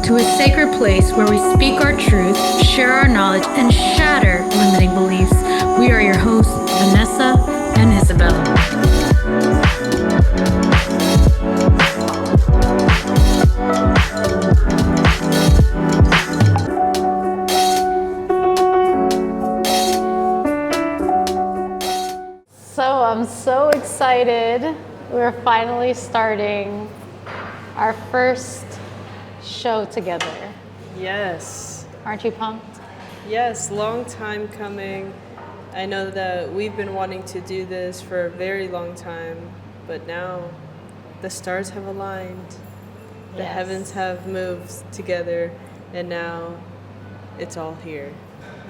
to a sacred place where we speak our truth, share our knowledge, and shatter limiting beliefs. We are your hosts, Vanessa and Isabel. So I'm so excited. We're finally starting our first show together. Yes. Aren't you pumped? Yes, long time coming. I know that we've been wanting to do this for a very long time, but now the stars have aligned. The heavens have moved together, and now it's all here.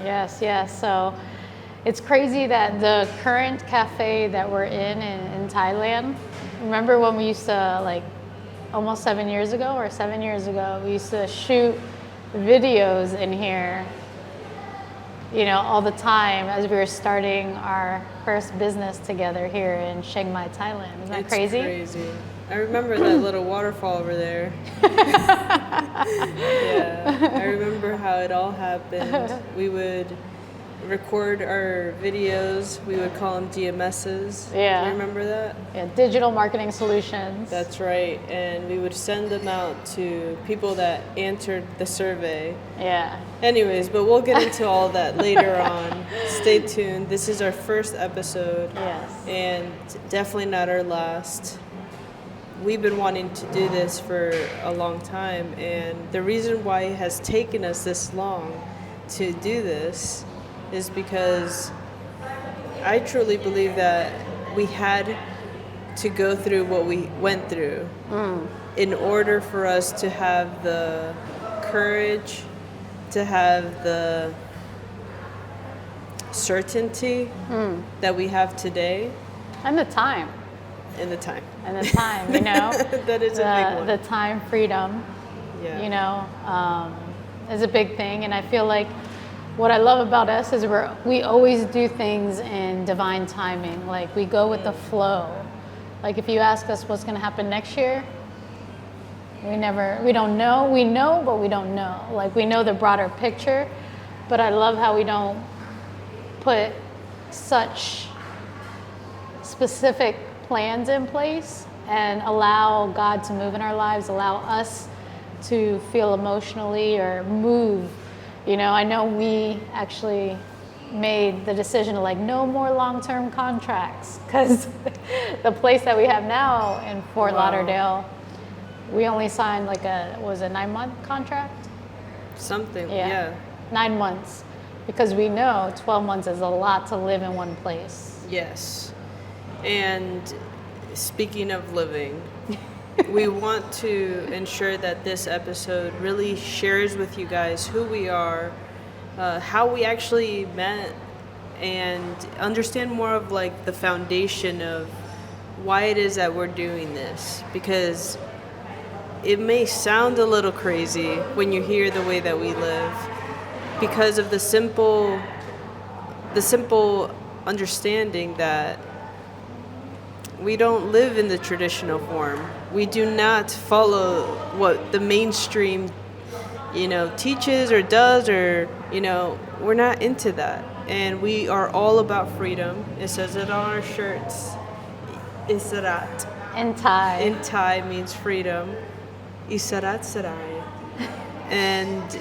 Yes. So it's crazy that the current cafe that we're in Thailand, remember when we used to, like, almost 7 years ago, we used to shoot videos in here, you know, all the time as we were starting our first business together here in Chiang Mai, Thailand. Isn't that crazy? It's crazy. I remember that little waterfall over there. Yeah, I remember how it all happened. We would record our videos. We would call them DMSs. Yeah. Do you remember that? Yeah, digital marketing solutions. That's right. And we would send them out to people that answered the survey. Yeah. Anyways, but we'll get into all that later on. Stay tuned. This is our first episode. Yes. And definitely not our last. We've been wanting to do this for a long time. And the reason why it has taken us this long to do this is because I truly believe that we had to go through what we went through in order for us to have the courage, to have the certainty that we have today. And the time. And the time. You know. That is a big one. The time freedom, Yeah. you know, is a big thing. And I feel like what I love about us is we always do things in divine timing. Like, we go with the flow. Like, if you ask us what's going to happen next year, we don't know. We know, but we don't know. Like, we know the broader picture, but I love how we don't put such specific plans in place and allow God to move in our lives, allow us to feel emotionally or move. You know, I know we actually made the decision to, like, no more long-term contracts, because the place that we have now in Fort Lauderdale, we only signed like a 9-month contract? Something, Yeah. 9 months, because we know 12 months is a lot to live in one place. Yes. And speaking of living, we want to ensure that this episode really shares with you guys who we are, how we actually met, and understand more of, like, the foundation of why it is that we're doing this. Because it may sound a little crazy when you hear the way that we live, because of the simple understanding that we don't live in the traditional form. We do not follow what the mainstream, you know, teaches or does, or, you know, we're not into that. And we are all about freedom. It says it on our shirts. Isarat. In Thai. In Thai means freedom. Isarat sarai. And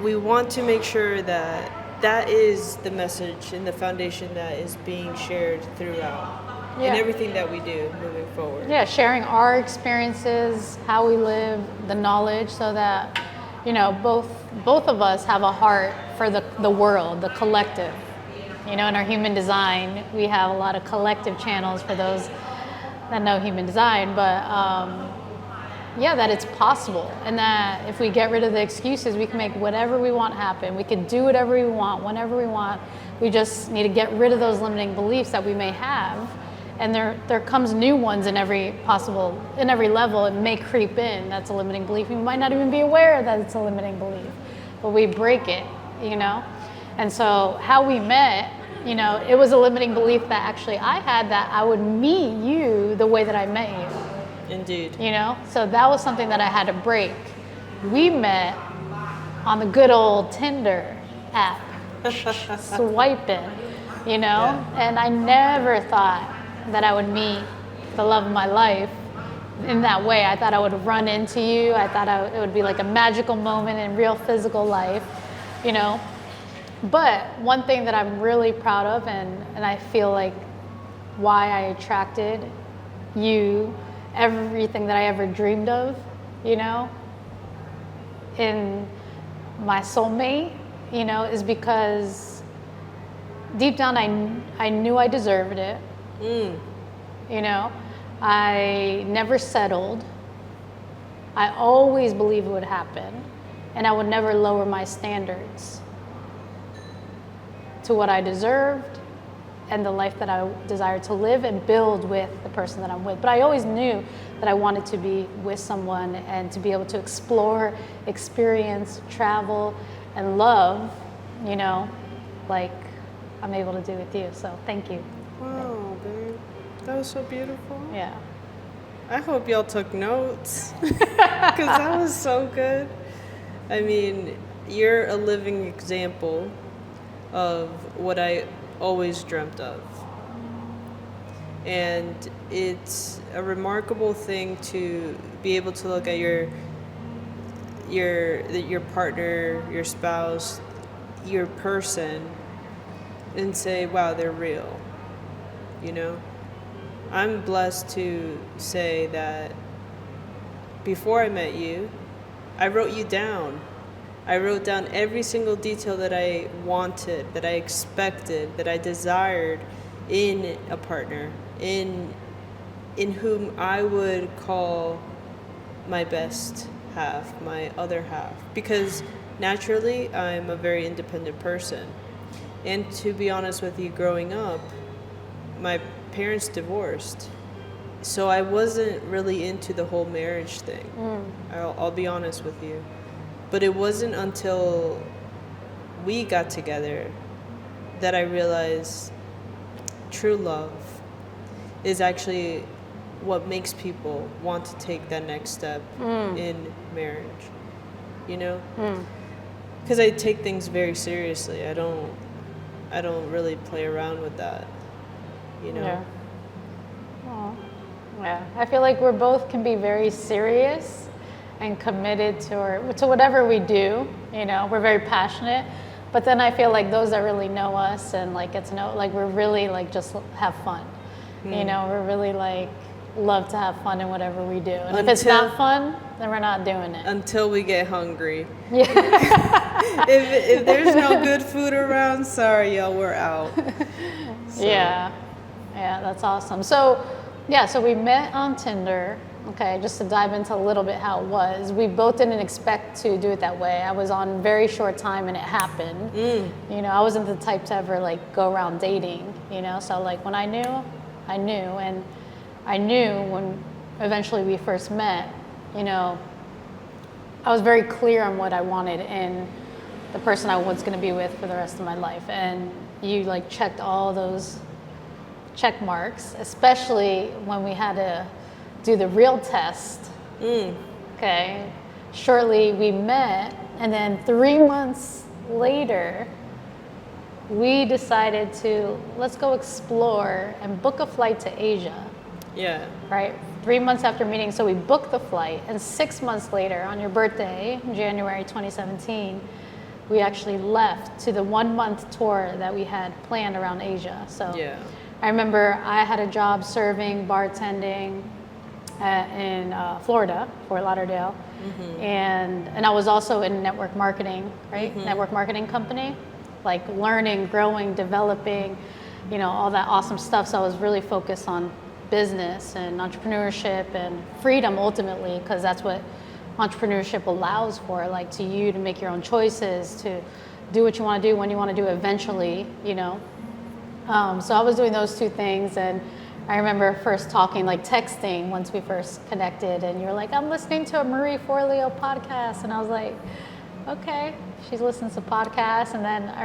we want to make sure that that is the message and the foundation that is being shared throughout. Yeah. In everything that we do moving forward. Yeah, sharing our experiences, how we live, the knowledge, so that, you know, both of us have a heart for the world, the collective. You know, in our human design, we have a lot of collective channels for those that know human design, but yeah, that it's possible, and that if we get rid of the excuses, we can make whatever we want happen. We can do whatever we want, whenever we want. We just need to get rid of those limiting beliefs that we may have. And there comes new ones in every level. It may creep in. That's a limiting belief. You might not even be aware that it's a limiting belief, but we break it, you know? And so how we met, you know, it was a limiting belief that actually I had, that I would meet you the way that I met you. Indeed. You know? So that was something that I had to break. we met on the good old Tinder app, swiping, you know? Yeah. And I never thought that I would meet the love of my life in that way. I thought I would run into you. I thought it would be like a magical moment in real physical life, you know? But one thing that I'm really proud of, and I feel like why I attracted you, everything that I ever dreamed of, you know, in my soulmate, you know, is because deep down I knew I deserved it. You know, I never settled. I always believed it would happen, and I would never lower my standards to what I deserved and the life that I desired to live and build with the person that I'm with. But I always knew that I wanted to be with someone and to be able to explore, experience, travel, and love, you know, like I'm able to do with you. So thank you. Wow, babe. That was so beautiful. Yeah. I hope y'all took notes because that was so good. I mean, you're a living example of what I always dreamt of. And it's a remarkable thing to be able to look at your partner, your spouse, your person, and say, wow, they're real, you know? I'm blessed to say that before I met you, I wrote you down. I wrote down every single detail that I wanted, that I expected, that I desired in a partner, in whom I would call my best half, my other half. Because naturally, I'm a very independent person. And to be honest with you, growing up, my parents divorced. So I wasn't really into the whole marriage thing. I'll be honest with you. But it wasn't until we got together that I realized true love is actually what makes people want to take that next step in marriage, you know? Because I take things very seriously. I don't really play around with that, you know? Yeah. Aw. Yeah. I feel like we're both can be very serious and committed to whatever we do, you know, we're very passionate, but then I feel like those that really know us and like get to know, like we're really like just have fun, you know, we're really like love to have fun in whatever we do. And if it's not fun, then we're not doing it. Until we get hungry. Yeah. if there's no good food around, sorry y'all, we're out. So. Yeah, that's awesome. So we met on Tinder. Okay, just to dive into a little bit how it was. We both didn't expect to do it that way. I was on very short time and it happened. You know, I wasn't the type to ever like go around dating, you know? So like when I knew. And I knew when eventually we first met, you know, I was very clear on what I wanted in the person I was gonna be with for the rest of my life. And you like checked all those check marks, especially when we had to do the real test. Okay. Shortly we met, and then 3 months later, we decided to let's go explore and book a flight to Asia. Yeah. Right? 3 months after meeting, so we booked the flight, and 6 months later, on your birthday, January 2017, we actually left to the 1 month tour that we had planned around Asia. So Yeah. I remember I had a job serving, bartending in Florida, Fort Lauderdale, and I was also in network marketing, right? Network marketing company, like learning, growing, developing, you know, all that awesome stuff. So I was really focused on business and entrepreneurship and freedom ultimately, because that's what entrepreneurship allows for, like to you to make your own choices, to do what you want to do when you want to do it eventually, you know. So I was doing those two things, and I remember first talking, like texting once we first connected, and you're like, I'm listening to a Marie Forleo podcast. And I was like, okay, she's listening to podcasts. And then I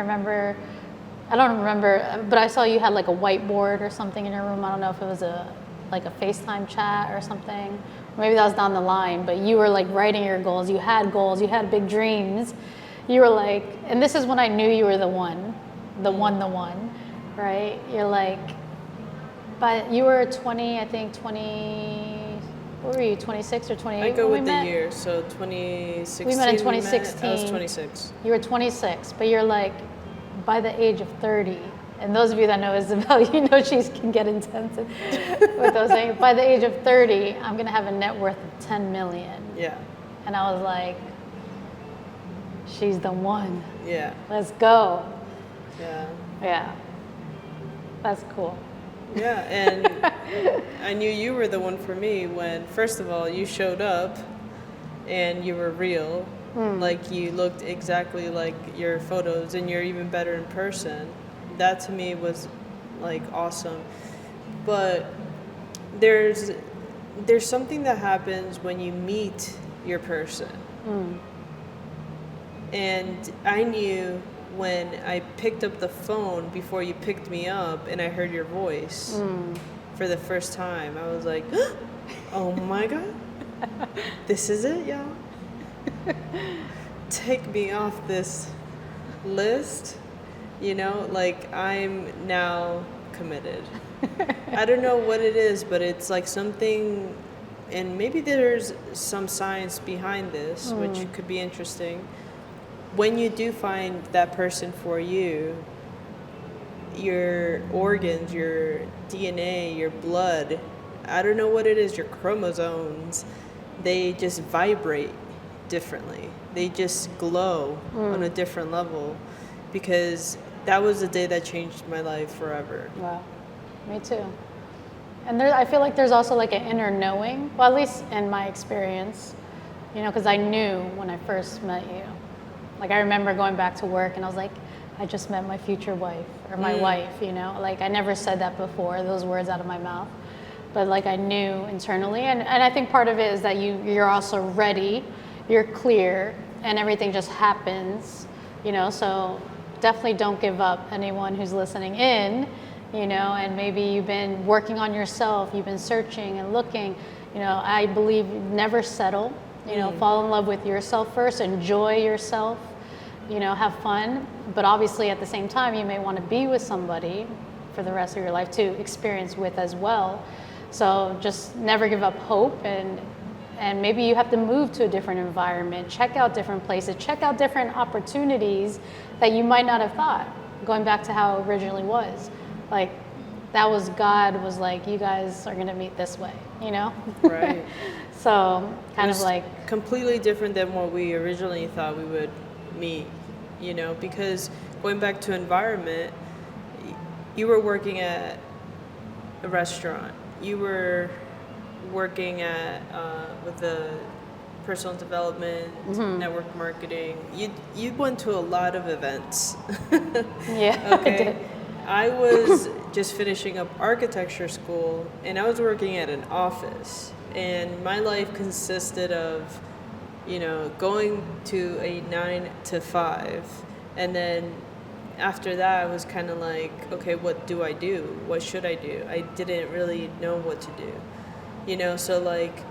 don't remember, but I saw you had like a whiteboard or something in your room. I don't know if it was like a FaceTime chat or something. Maybe that was down the line, but you were like writing your goals. You had goals. You had big dreams. You were like, and this is when I knew you were the one, right? You're like, but you were 20, I think 20, what were you, 26 or 28? I go when with we the met? year, so 2016. We met in 2016. I was 26. You were 26, but you're like, by the age of 30, and those of you that know Isabel, you know she can get intense with those things. By the age of 30, I'm gonna have a net worth of 10 million. Yeah. And I was like, she's the one. Yeah. Let's go. Yeah. Yeah. That's cool. Yeah, and I knew you were the one for me when, first of all, you showed up and you were real. Like, you looked exactly like your photos, and you're even better in person. That to me was like awesome. But there's something that happens when you meet your person. And I knew when I picked up the phone before you picked me up and I heard your voice for the first time, I was like, oh my God, this is it, y'all. Take me off this list, you know, like I'm now committed. I don't know what it is, but it's like something, and maybe there's some science behind this, which could be interesting. When you do find that person for you, your organs, your DNA, your blood, I don't know what it is, your chromosomes, they just vibrate differently. They just glow on a different level, because that was the day that changed my life forever. Wow. Me too. And there, I feel like there's also like an inner knowing, well, at least in my experience, you know, because I knew when I first met you. Like, I remember going back to work and I was like, I just met my future wife, or my wife, you know? Like, I never said that before, those words out of my mouth. But like, I knew internally. And I think part of it is that you're also ready, you're clear, and everything just happens, you know? So definitely don't give up, anyone who's listening in, you know, and maybe you've been working on yourself, you've been searching and looking, you know, I believe never settle. You know, fall in love with yourself first, enjoy yourself, you know, have fun. But obviously at the same time, you may want to be with somebody for the rest of your life to experience with as well. So just never give up hope, and maybe you have to move to a different environment, check out different places, check out different opportunities that you might not have thought, going back to how it originally was. Like, that was God was like, you guys are going to meet this way, you know? Right. So kind of like completely different than what we originally thought we would meet, you know, because going back to environment, you were working at a restaurant, you were working at with the personal development, network marketing. You went to a lot of events. Yeah. Okay. I did. I was just finishing up architecture school, and I was working at an office. And my life consisted of, you know, going to a 9 to 5. And then after that, I was kind of like, okay, what do I do? What should I do? I didn't really know what to do. You know, so like,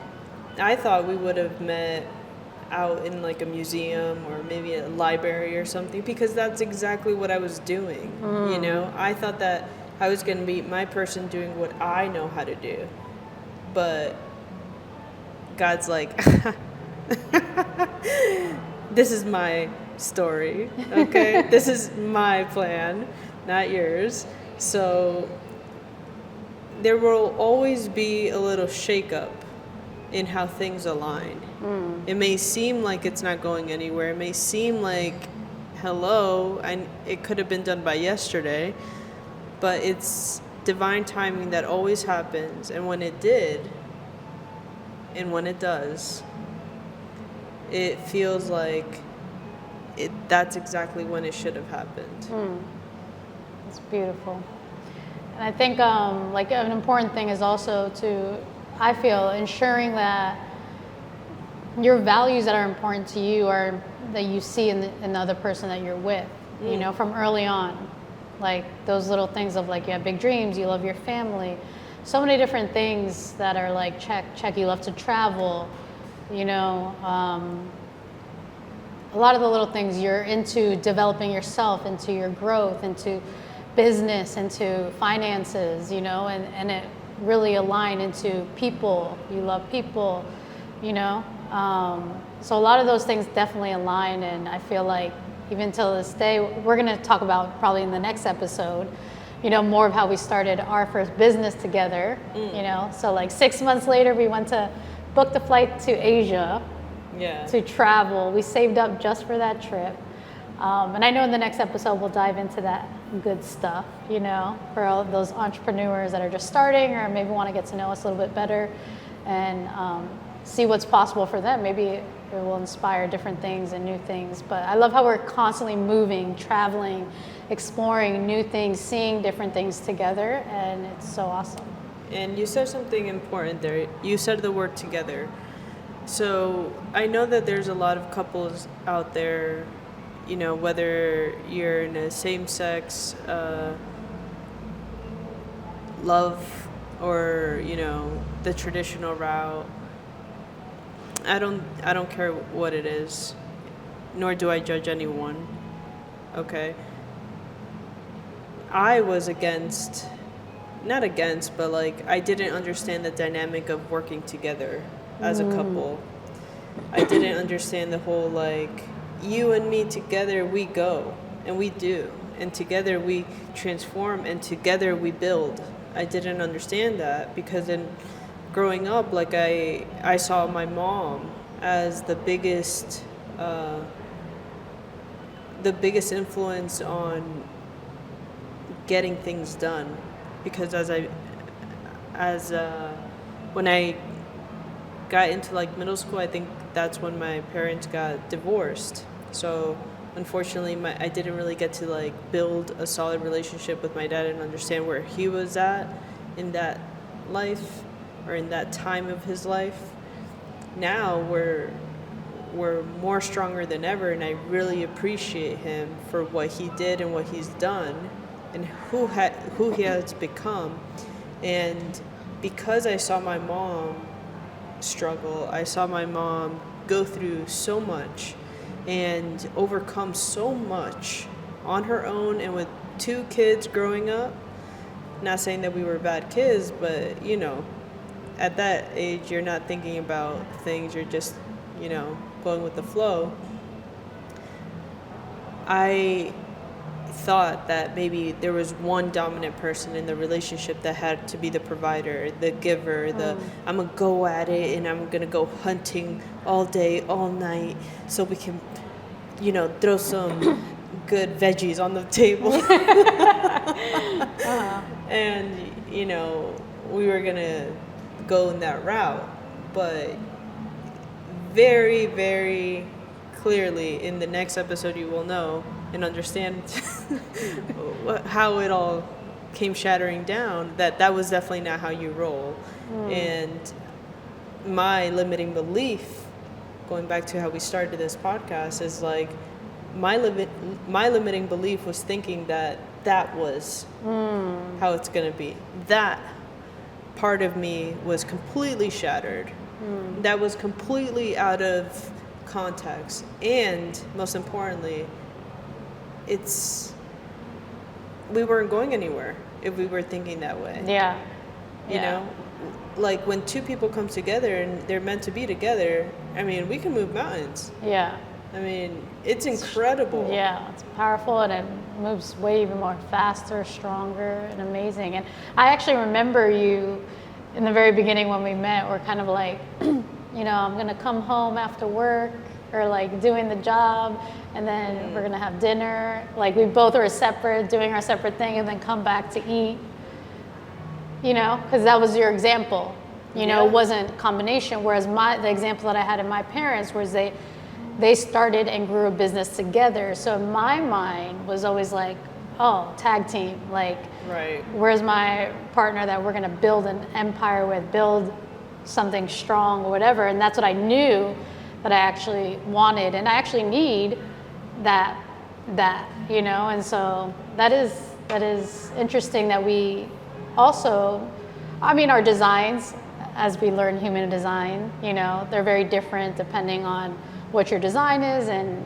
I thought we would have met out in like a museum or maybe a library or something, because that's exactly what I was doing. You know, I thought that I was going to meet my person doing what I know how to do. But God's like, this is my story, okay? This is my plan, not yours. So there will always be a little shakeup in how things align. It may seem like it's not going anywhere. It may seem like, hello, it could have been done by yesterday, but it's divine timing that always happens. And when it did, and when it does, it feels like that's exactly when it should have happened. It's beautiful. And I think like an important thing is also to, I feel, ensuring that your values that are important to you are that you see in the other person that you're with, you know, from early on. Like those little things of like, you have big dreams, you love your family, so many different things that are like check. You love to travel, you know. A lot of the little things you're into developing yourself, into your growth, into business, into finances, you know, and it really align into people. You love people, you know. So a lot of those things definitely align, and I feel like even till this day, we're going to talk about probably in the next episode, you know, more of how we started our first business together, you know. So like 6 months later, we went to book the flight to Asia to travel. We saved up just for that trip. And I know in the next episode, we'll dive into that good stuff, you know, for all of those entrepreneurs that are just starting or maybe want to get to know us a little bit better and see what's possible for them. Maybe it will inspire different things and new things. But I love how we're constantly moving, traveling, exploring new things, seeing different things together, and it's so awesome. And you said something important there. You said the word together. So I know that there's a lot of couples out there, you know, whether you're in a same-sex love or, you know, the traditional route. I don't care what it is, nor do I judge anyone. Okay. I was not against, but like I didn't understand the dynamic of working together as a couple. I didn't understand the whole like you and me together we go and we do, and together we transform, and together we build. I didn't understand that because growing up, like I saw my mom as the biggest influence on getting things done, because when I got into like middle school, I think that's when my parents got divorced. So unfortunately, I didn't really get to like build a solid relationship with my dad and understand where he was at in that life or in that time of his life. Now we're more stronger than ever, and I really appreciate him for what he did and what he's done and who he has become. And because I saw my mom struggle, I saw my mom go through so much and overcome so much on her own and with 2 kids growing up. Not saying that we were bad kids, but you know, at that age you're not thinking about things, you're just, you know, going with the flow. I thought that maybe there was one dominant person in the relationship that had to be the provider, the giver, I'm gonna go at it and I'm gonna go hunting all day, all night, so we can, you know, throw some good veggies on the table. And, you know, we were gonna go in that route. But very, very clearly in the next episode you will know and understand how it all came shattering down, that was definitely not how you roll. And my limiting belief, going back to how we started this podcast, is like my limiting belief was thinking that was how it's going to be. That part of me was completely shattered. That was completely out of context. And most importantly, we weren't going anywhere if we were thinking that way. Yeah. You know, like when 2 people come together and they're meant to be together, I mean, we can move mountains. Yeah. I mean, it's incredible. Yeah, it's powerful, and it moves way even more faster, stronger, and amazing. And I actually remember you in the very beginning when we met, we're kind of like, you know, I'm going to come home after work or like doing the job, and then we're going to have dinner. Like we both were separate, doing our separate thing, and then come back to eat, you know, because that was your example. You know, it wasn't combination. Whereas the example that I had in my parents was they started and grew a business together. So in my mind was always like, oh, tag team. Like, where's my partner that we're going to build an empire with, build something strong or whatever. And that's what I knew that I actually wanted. And I actually need that, you know. And so that is interesting that we also, I mean, our designs, as we learn human design, you know, they're very different depending on what your design is, and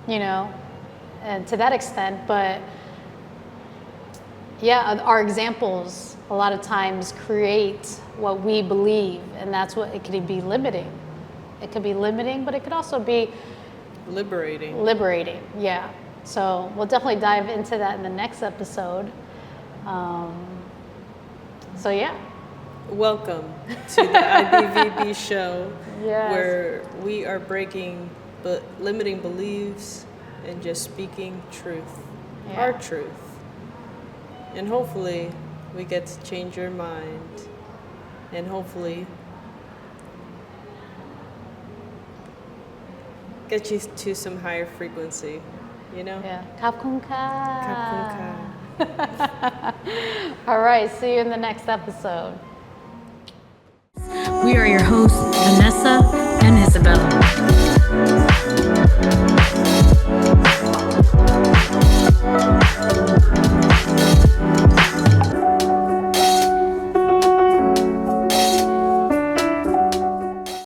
you know, and to that extent. But yeah, our examples a lot of times create what we believe, and that's what it could be limiting. It could be limiting, but it could also be liberating. Liberating, yeah. So we'll definitely dive into that in the next episode. So yeah. Welcome to the IBVB Show, Yes. where we are breaking limiting beliefs and just speaking truth, Yeah. our truth. And hopefully we get to change your mind, and hopefully get you to some higher frequency, you know? Yeah. Kapkun ka. Kapkun ka. All right, see you in the next episode. We are your hosts, Vanessa and Isabel.